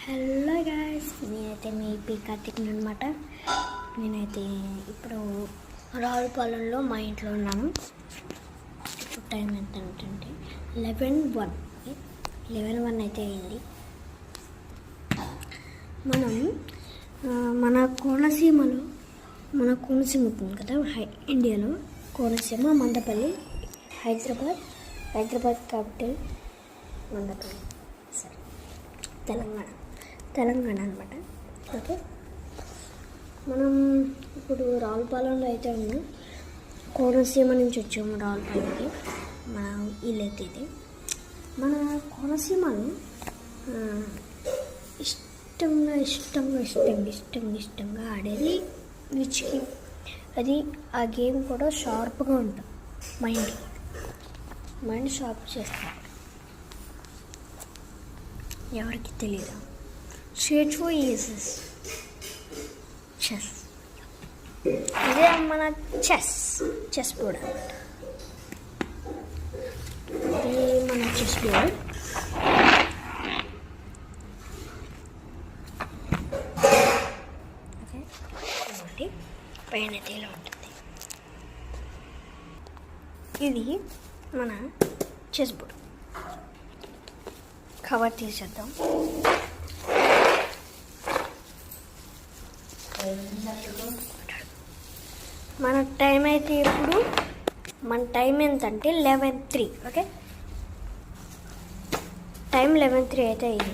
Hello guys, నేనైతే మీ P Karthik అనమాట. నేనైతే ఇప్పుడు రావులపాలెంలో మా ఇంట్లో ఉన్నాను. ఇప్పుడు టైం ఎంత అంటే 11:01 అయితే అయింది. మనం మన కోనసీమ ఉంది కదా, ఇండియాలో కోనసీమ, మందపల్లి, హైదరాబాద్ క్యాపిటల్ మందపల్లి, సరే తెలంగాణ అనమాట. ఓకే, మనం ఇప్పుడు రావులపాలెంలో అయితే ఉన్నాం. కోనసీమ నుంచి వచ్చాము రావులపాలెంకి. మన ఇల్లు అయితే ఇది. మన కోనసీమలో ఇష్టంగా ఆడేది విచ్కి. అది ఆ గేమ్ కూడా షార్ప్గా ఉంటుంది. మైండ్ షార్ప్ చేస్తారు. ఎవరికి తెలియదు. షేచు ఈజెస్ చెస్. ఇదే మన చెస్ బోర్డ్ అనమాట. ఇది మన చెస్ బోర్డ్. ఓకే, కాబట్టి పైన ఇలా ఉంటుంది. ఇది మన చెస్ బోర్డ్. కవర్ తీసేద్దాం. మన టైం అయితే ఇప్పుడు మన టైం ఎంతంటే 11:03. ఓకే, టైం 11:03 అయితే అయింది.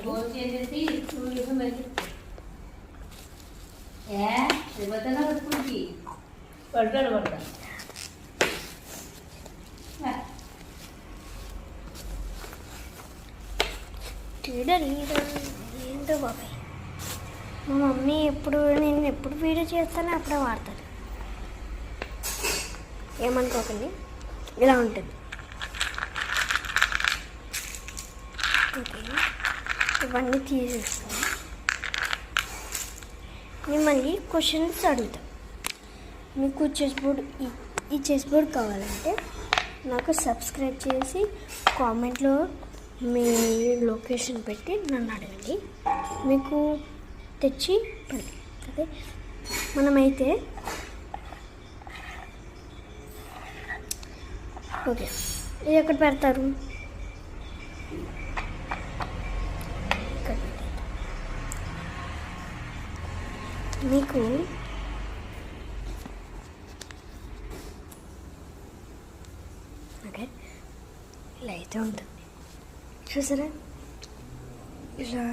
ఏంటో బాబాయ్, మా మమ్మీ నేను ఎప్పుడు వీడియో చేస్తానో అప్పుడే వాడుతుంది. ఏమనుకోకండి, ఇలా ఉంటుంది. ఓకే, ఇవన్నీ తీసేస్తాను. మిమ్మల్ని క్వశ్చన్స్ అడుగుతాం. మీకు ఈ చెస్ బోర్డ్ కావాలంటే నాకు సబ్స్క్రైబ్ చేసి కామెంట్లో మీ లొకేషన్ పెట్టి నన్ను అడగండి, మీకు తెచ్చి పెడతాం. ఓకే, మనమైతే ఓకే, ఇది ఎక్కడ పెడతారు? మీకు ఓకే, ఇలా అయితే ఉంటుంది. చూసారా, ఇలా